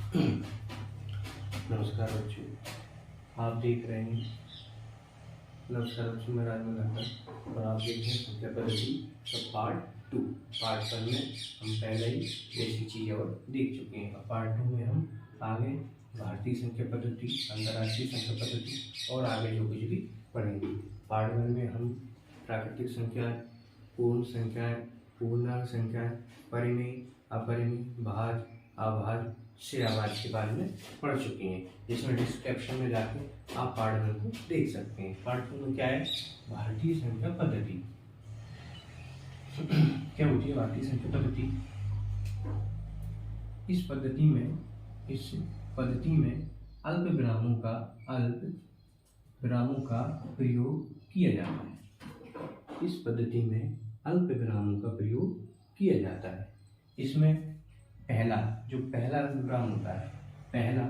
नमस्कार बच्चों, आप देख रहे हैं। नमस्कार बच्चों, मैं राजमल और आप देख रहे हैं संख्या पद्धति का पार्ट 2। पार्ट 1 में हम पहले ही बेसिक चीज़ें और देख चुके हैं। अब पार्ट 2 में हम आगे भारतीय संख्या पद्धति, अंतर्राष्ट्रीय संख्या पद्धति और आगे जो कुछ भी पढ़ेंगे। पार्ट 1 में हम प्राकृतिक संख्याएं, पूर्ण संख्याएं, पूर्णांक संख्याएं, परिमेय, अपरिमेय, भाज्य, अभाज्य, शेरावाद के बारे में पढ़ चुके हैं, जिसमें डिस्क्रिप्शन में जाके आप पार्ट 1 को देख सकते हैं। पार्ट 2 में क्या है? भारतीय संख्या पद्धति। क्या होती है भारतीय संख्या पद्धति? इस पद्धति में अल्प विरामों का प्रयोग किया जाता है। इस पद्धति में अल्प विरामों का प्रयोग किया जाता है। इसमें पहला अल्प विराम होता है, पहला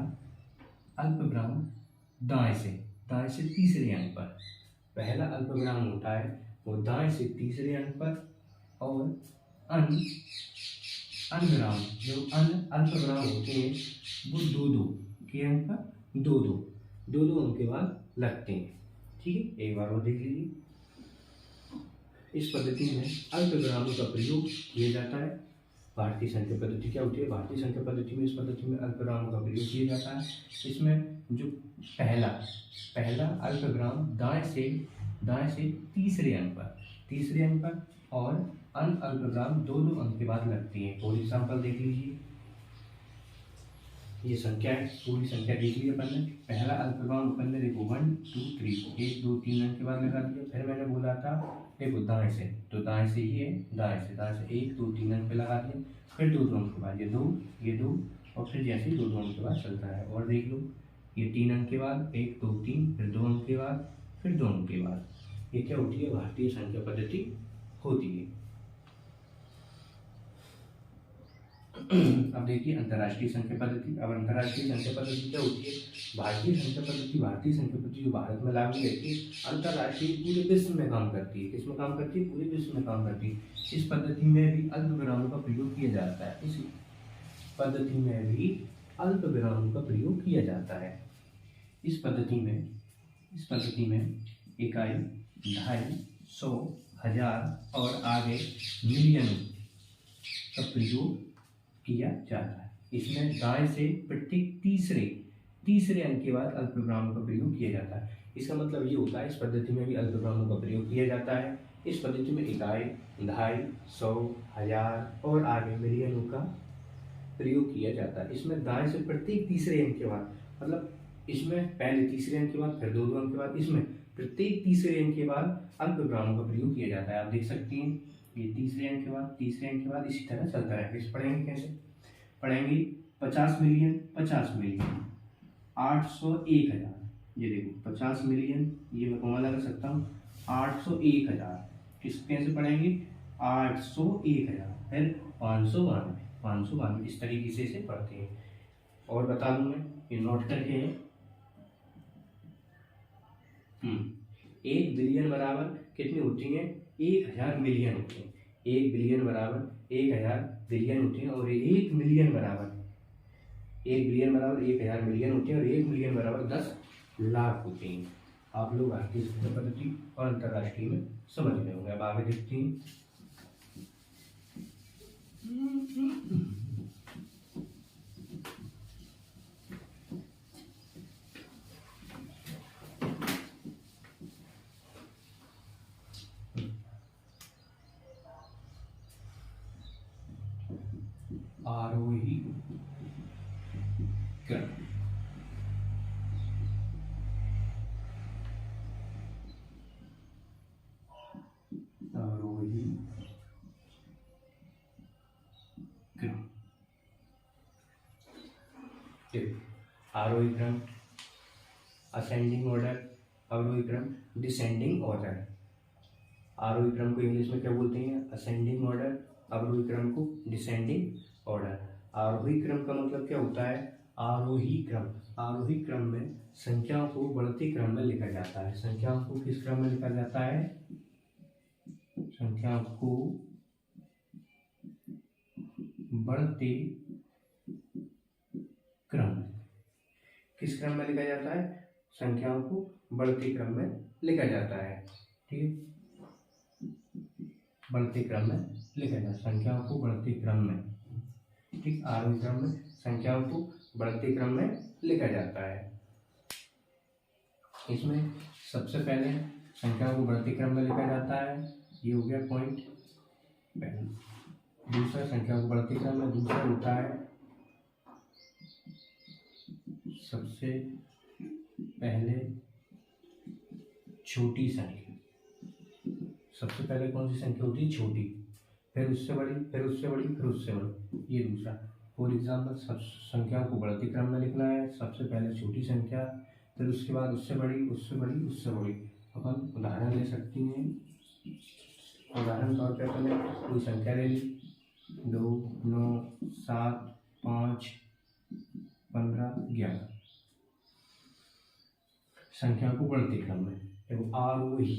अल्प विराम दाएं से तीसरे अंक पर, पहला अल्प विराम होता है वो दाएं से तीसरे अंक पर, और अल्प विराम होते हैं वो दो के अंक पर, दो अंक के बाद लगते हैं। ठीक है, एक बार और देख लीजिए। इस पद्धति में अल्प विरामों का प्रयोग किया जाता है। भारतीय संख्या पद्धति क्या होती है? भारतीय संख्या पद्धति में इस पद्धति में अल्पविराम का प्रयोग किया जाता है। इसमें जो पहला अल्पविराम दाएं से तीसरे अंक पर और अन्य अल्पविराम दो अंक के बाद लगती हैं। फॉर एग्जाम्पल देख लीजिए, ये संख्या है, पूरी संख्या देख लीजिए अपन ने। पहला अल्पविराम अपन ने देखो 1 2 3 1 2 3 अंक के बाद लगा दिया। फिर मैंने बोला था देखो दाएं से, तो दाएं से ही है, दाएं से 1 2 3 अंक पे लगा दिया। फिर दो अंक के बाद ये दो और फिर जैसे दो अंक के बाद चलता है। और देख लो, ये 3 अंक के बाद 1 2 3, फिर 2 अंक के बाद, फिर 2 अंक के बाद। ये क्या होती है? भारतीय संख्या पद्धति होती है। अब देखिए अंतर्राष्ट्रीय संख्या पद्धति। अब अंतर्राष्ट्रीय संख्या पद्धति क्या होती है? भारतीय संख्या पद्धति जो भारत में लागू रहती है, अंतर्राष्ट्रीय पूरे विश्व में काम करती है। किसमें काम करती है? पूरे विश्व में काम करती है। इस पद्धति में भी अल्प विरामों का प्रयोग किया जाता है। इस पद्धति में भी अल्प विरामों का प्रयोग किया जाता है। इस पद्धति में इकाई, ढाई, 100, 1000 और आगे मिलियन का प्रयोग किया जाता है। इसमें दाएं से प्रत्येक तीसरे अंक के बाद अल्पविरामों का प्रयोग किया जाता है। इसका मतलब ये होता है इस पद्धति में भी अल्पविरामों का प्रयोग किया जाता है। इस पद्धति में इकाई, ढाई, 100, 1000 और आगे मिलियनों का प्रयोग किया जाता है। इसमें दाएं से प्रत्येक तीसरे अंक के बाद, मतलब इसमें पहले तीसरे अंक के बाद, फिर दो अंक के बाद, इसमें प्रत्येक तीसरे अंक के बाद अल्पविरामों का प्रयोग किया जाता है। आप देख सकते हैं ये तीसरे अंक के बाद इसी तरह चलता है। इस पढ़ेंगे कैसे? पढ़ेंगे 50 मिलियन, 800, 1000। ये देखो 50 मिलियन, ये मैं कौन लगा सकता हूँ, 800, 1000। किस कैसे पढ़ेंगे? 800, 1000, फिर 592, इस तरीके से इसे पढ़ते हैं। और बता दूं मैं, ये नोट करके है। 1 बिलियन बराबर कितनी होती है? 1000 मिलियन होती है। 1 बिलियन बराबर 1000 बिलियन होती है, और 1 मिलियन बराबर 1000 मिलियन होती है, और 1 मिलियन बराबर 10 लाख होते हैं। आप लोग भारतीय संख्या पद्धति और अंतर्राष्ट्रीय में समझ गए होंगे। अब आगे देखते हैं। आरोही क्रम। आरोही क्रम, आरोही क्रम असेंडिंग ऑर्डर, अवरोही क्रम डिसेंडिंग ऑर्डर। आरोही क्रम को इंग्लिश में क्या बोलते हैं? Ascending order. अवरोही क्रम को डिसेंडिंग ऑर्डर। आरोही क्रम का मतलब क्या होता है? आरोही क्रम में संख्याओं को बढ़ते क्रम में लिखा जाता है। संख्याओं को किस क्रम में लिखा जाता है? संख्याओं को बढ़ते किस क्रम में लिखा जाता है? संख्याओं को बढ़ते क्रम में लिखा जाता है। ठीक है, बढ़ते क्रम में लिखा जाता है, संख्याओं को बढ़ते क्रम में। ठीक, आरोही क्रम में संख्याओं को बढ़ते क्रम में लिखा जाता है। इसमें सबसे पहले संख्याओं को बढ़ते क्रम में लिखा जाता है, ये हो गया पॉइंट पहला। दूसरा, संख्याओं को बढ़ते क्रम में दूसरा होता है सबसे पहले छोटी संख्या। सबसे पहले कौन सी संख्या होती है? छोटी, फिर उससे बड़ी, फिर उससे बड़ी, फिर उससे बड़ी, ये दूसरा। फॉर एग्जाम्पल, सब संख्याओं को बढ़ते क्रम में लिखना है, सबसे पहले छोटी संख्या, फिर उसके बाद उससे बड़ी, उससे बड़ी, उससे बड़ी। अपन उदाहरण ले सकती हैं। उदाहरण तौर पर अपन कोई संख्या ले ली, 2, 9, 7, 5, 15, 11। संख्या को बढ़ते क्रम में, देखो आरोही,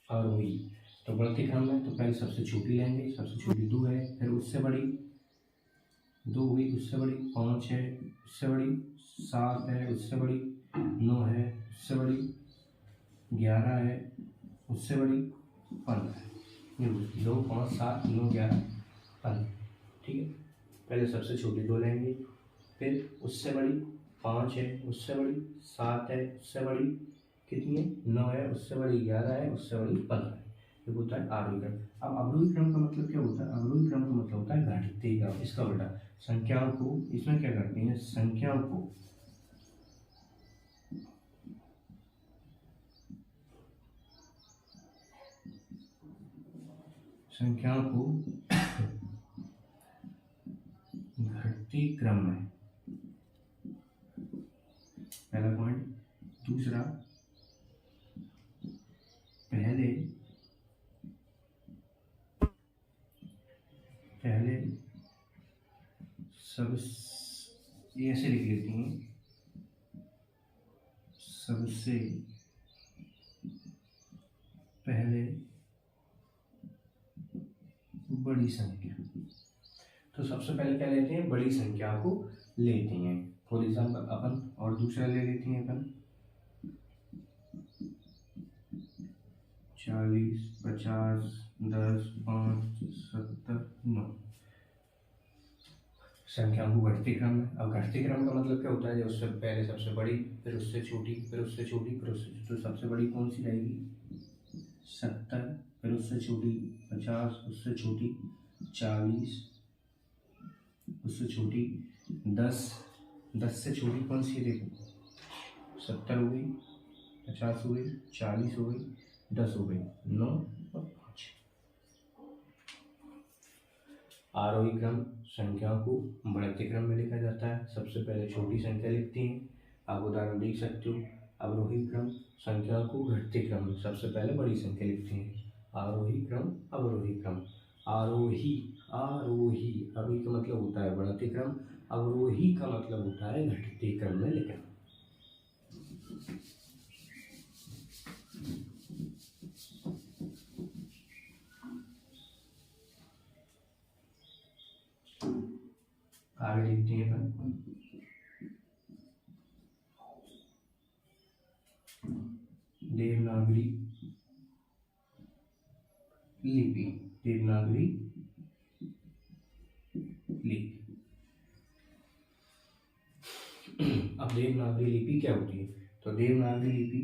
आरोही तो बढ़ते क्रम में तो पहले सबसे छोटी लेंगे, सबसे छोटी 2 है, फिर उससे बड़ी 2 हुई, उससे बड़ी 5 है, उससे बड़ी 7 है, उससे बड़ी 9 है, उससे बड़ी 11 है, उससे बड़ी 15 है। 2, 5, 7, 9, 11, 15। ठीक है, पहले सबसे छोटी 2 लेंगे, फिर उससे बड़ी 5 है, उससे बड़ी 7 है, उससे बड़ी कितनी है? 9 है, उससे बड़ी 11 है, उससे बड़ी 15 है। ये होता है आरोही क्रम। अब अवरोही क्रम का मतलब क्या होता है? अवरोही क्रम का मतलब होता है घटते क्रम, इसका उल्टा। संख्याओं को इसमें क्या करते हैं? संख्याओं को घटते क्रम में, पहला पॉइंट। दूसरा, पहले सब ऐसे लिख लेती हैं, सबसे पहले बड़ी संख्या। तो सबसे पहले क्या लेते हैं? बड़ी संख्या को लेते हैं। फॉर एग्जाम्पल अपन और दूसरा ले लेते हैं अपन 40, 50, 10, 5, 70, 9। संख्याओं को घटते क्रम में। अब घटते क्रम का मतलब क्या होता है? उससे पहले सबसे बड़ी, फिर उससे छोटी, फिर उससे छोटी, फिर उससे। तो सबसे बड़ी कौन सी रहेगी? 70, फिर उससे छोटी 50, उससे छोटी 40, उससे छोटी 10, 10 से छोटी कौन सी? देखो 70 हो गई, 50 हो गई, 40 हो गई, 10 हो गई, 9 और 5। आरोही क्रम संख्याओं को बढ़ते क्रम में लिखा जाता है, सबसे पहले छोटी संख्या लिखते हैं। आप उदाहरण देख सकते हो। अवरोही क्रम संख्याओं को घटते क्रम में, सबसे पहले बड़ी संख्या लिखते हैं। आरोही क्रम, अवरोही क्रम। आरोही, आरोही, आरोही का मतलब होता है बढ़ते क्रम, अवरोही का मतलब होता है घटते क्रम में लिखना। आगे देखते हैं अपन देवनागरी लिपि। देवनागरी लिपि। अब देवनागरी लिपि क्या होती है? तो देवनागरी लिपि,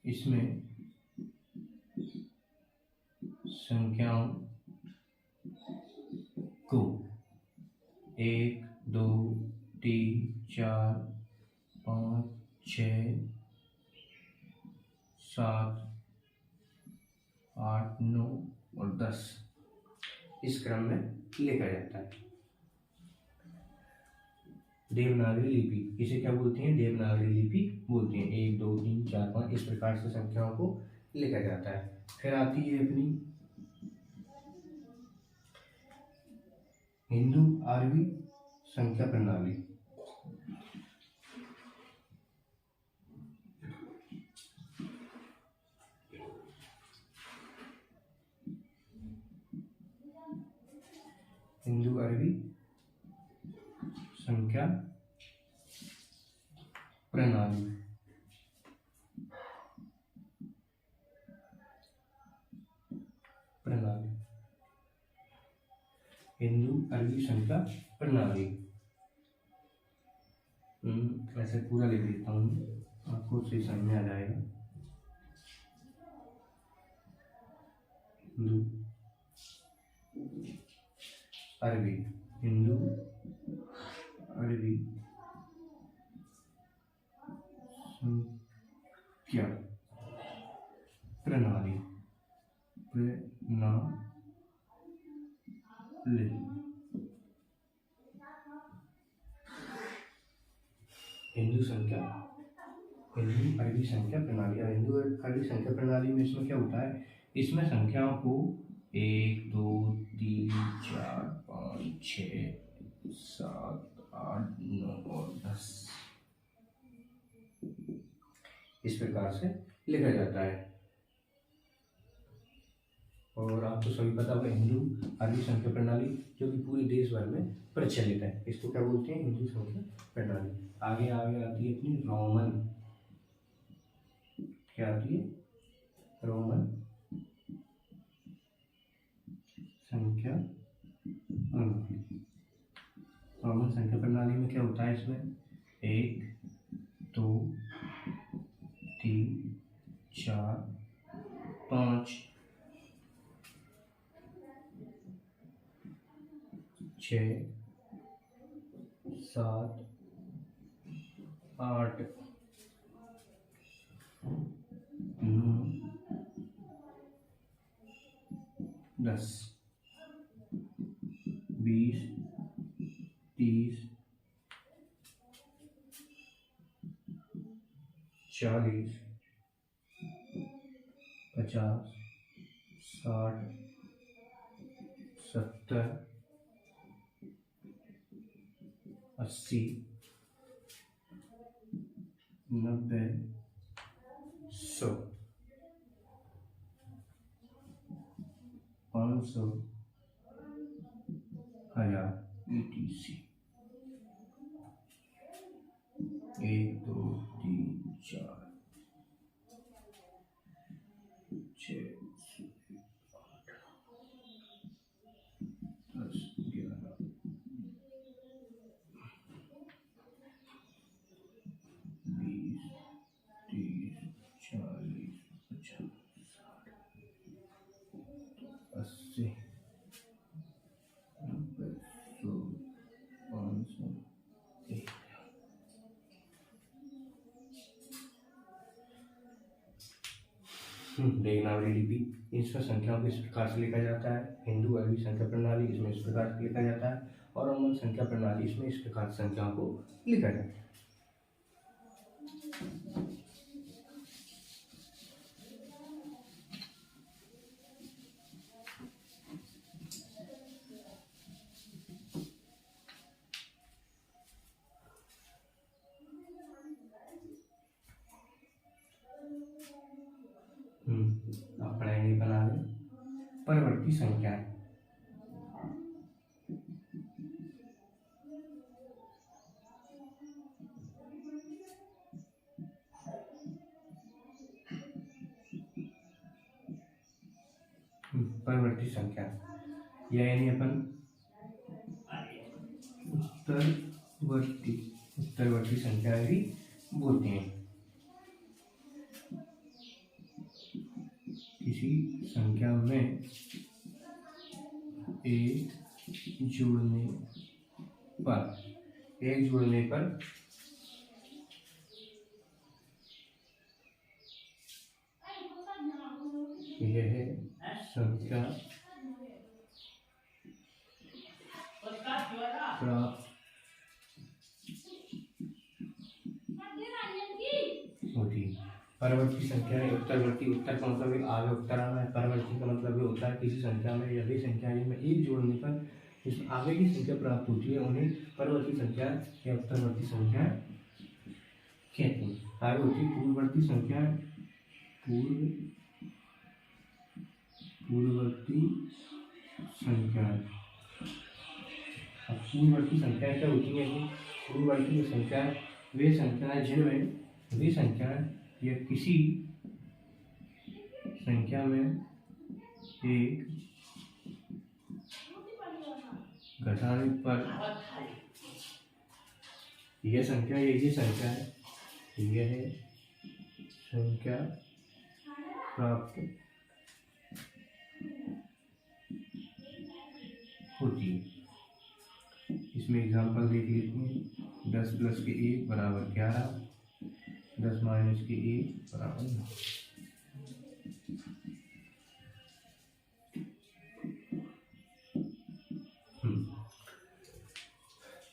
इसमें संख्याओं को 1, 2, 3, 4, 5, 6, 7, 8, 9 और 10 इस क्रम में लिखा जाता है। देवनागरी लिपि, इसे क्या बोलते हैं? देवनागरी लिपि बोलते हैं। 1, 2, 3, 4, 5 इस प्रकार से संख्याओं को लिखा जाता है। फिर आती है अपनी हिंदू आरबी संख्या प्रणाली। हिंदू अरबी संख्या प्रणाली। प्रणाली हिंदू अरबी संख्या प्रणाली। ऐसे पूरा लिख देता हूँ, आपको सही समझ में आ जाएगा। हिंदू अरबी, हिंदू अरबी संख्या प्रणाली। हिंदू संख्या, हिंदू अरबी संख्या प्रणाली। और हिंदू अरबी संख्या प्रणाली में इसमें क्या होता है, इसमें संख्याओं को 1 2 3 4 5 6 7 8 9 और 10 इस प्रकार से लिखा जाता है। और आपको सभी पता होगा हिंदू अरबी संख्या प्रणाली जो कि पूरे देश भर में प्रचलित है, इसको क्या बोलते हैं, हिंदू संख्या प्रणाली। आगे आगे आती है अपनी रोमन, क्या आती है, रोमन संख्या प्रणाली। रोमन संख्या प्रणाली में क्या होता है, इसमें 1 2 3 4 5 6 7 8 9 10 20 30 40 50 60 70 80 90 100 500 1000 etc। 1 2 3 4 6 8 10 11 20 30 40 50 60 80 90 100 500 1। देवनागरी लिपि, इसमें संख्याओं को इस प्रकार से लिखा जाता है। हिंदू अरबी संख्या प्रणाली इसमें इस प्रकार से लिखा जाता है, और रोमन संख्या प्रणाली इसमें इस प्रकार से संख्याओं को लिखा जाता है। आप पढ़ाएंगे बना लें। परवर्ती संख्याएं, परवर्ती संख्या यानी अपन उत्तरवर्ती संख्याएं भी बोलते हैं। किसी संख्या में एक जोड़ने पर यह संख्या प्राप्त होती है। परवर्ती संख्या है उत्तरवर्ती, उत्तर का मतलब है आगे उत्तर आना है, परवर्ती का मतलब ये होता है किसी संख्या में या वे संख्या में एक जोड़ने पर जिस आगे की संख्या प्राप्त होती है उन्हें परवर्ती संख्या या उत्तरवर्ती संख्या कहते हैं। आगे होती है पूर्ववर्ती संख्या, पूर्ववर्ती संख्या। अब पूर्ववर्ती संख्या क्या होती है कि पूर्ववर्ती संख्या वे संख्याएं जिनमें वे संख्याएं या किसी संख्या में एक घटाने पर यह संख्या है संख्या प्राप्त होती है। इसमें एग्जाम्पल देख लेते हैं। 10 + 1 = 11, 10 - 1 = 9।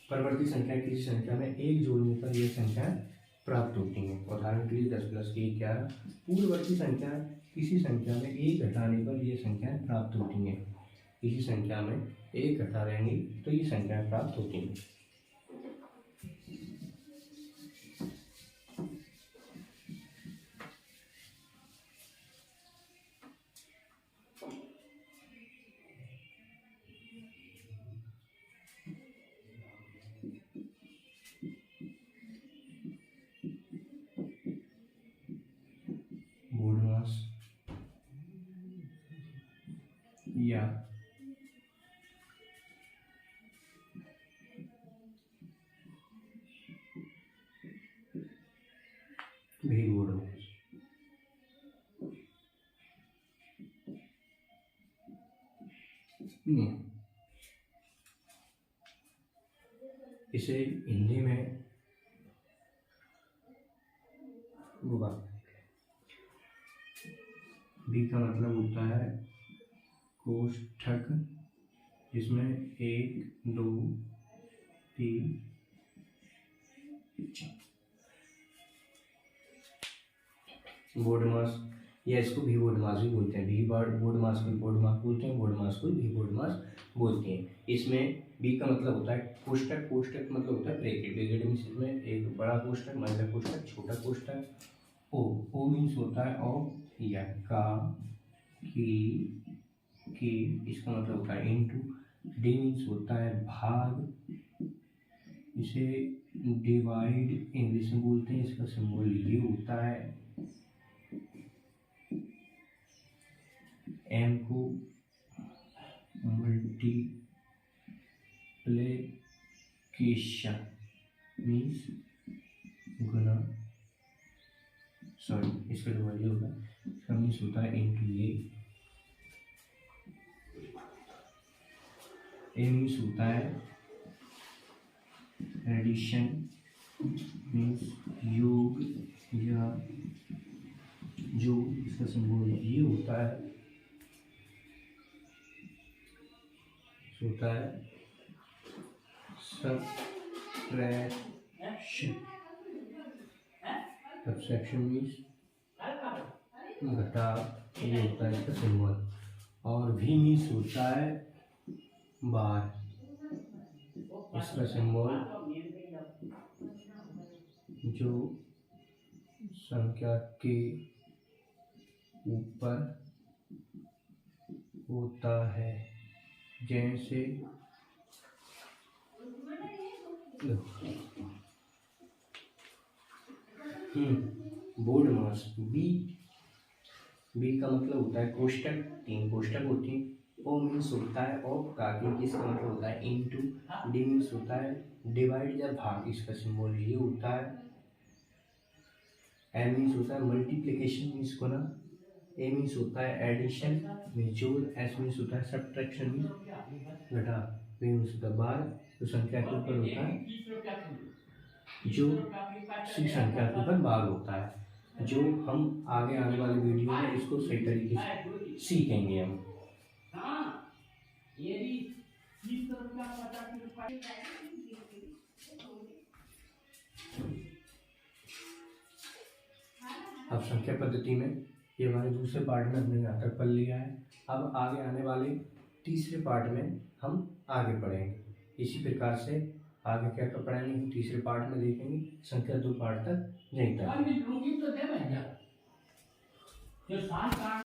परवर्ती संख्या किसी संख्या में एक जोड़ने पर यह संख्या प्राप्त होती है। उदाहरण के लिए 10 + 1 11। पूर्ववर्ती संख्या किसी संख्या में एक घटाने पर यह संख्या प्राप्त होती है। किसी संख्या में एक घटा देंगे तो ये संख्या प्राप्त होती है। बोडमास या बोडमास इसे हिंदी में बी का मतलब होता है कोष्ठक जिसमें 1 2 3 बोडमास या इसको भी बोडमास भी बोलते हैं। भी बोडमास को बोडमास बोलते हैं, बोडमास को भी बोडमास बोलते हैं। इसमें बी का मतलब होता है कोष्ठक। कोष्ठक मतलब होता है ब्रैकेट। ब्रैकेट मीन्स इसमें एक बड़ा कोष्ठक, मध्य कोष्ठक, छोटा कोष्ठक। ओ मीन्स होता है औ या का की इसका मतलब होता है इनटू। डी मीन्स होता है भाग। इसे डिवाइड इंग्लिश में बोलते हैं। इसका सिंबल ये होता है। एम को मल्टीप्लिकेशन मीन्स गुना, सॉरी इसका डिवाइड होगा, इसका मीन्स होता है इनटू ए मीन्स होता है एडिशन मीन्स योग या जो, इसका सिंबल ये होता है सब्ट्रैक्शन मीन्स घटाव, ये होता है इसका सिंबल। और भी मीन्स होता है बार, इसका सिंबल जो संख्या के ऊपर होता है। जैसे बोडमास बी का मतलब होता है कोष्ठक, 3 कोष्ठक होते हैं। ओ मीन्स होता है और काकी, इसका मतलब होता है इनटू। डी मीन्स होता है डिवाइड या भाग, इसका सिंबल ये होता है। एम मीन्स होता है मल्टीप्लिकेशन मीन्स गुना। ए मीन्स होता है एडिशन मीन्स जोड़। एस मीन्स होता है सब्ट्रैक्शन मीन्स घटा। बी मीन्स होता है बार, तो संख्या के ऊपर होता है जो सी संख्या के ऊपर बार होता है। जो हम आगे आने वाले वीडियो में इसको सही तरीके से सीखेंगे हम। अब संख्या पद्धति में ये हमारे दूसरे पार्ट में हमने यहाँ तक पढ़ लिया है। अब आगे आने वाले तीसरे पार्ट में हम आगे पढ़ेंगे। इसी प्रकार से आगे क्या क्या पढ़ेंगे हम तीसरे पार्ट में देखेंगे। संख्या 2 पार्ट तक यहीं तक।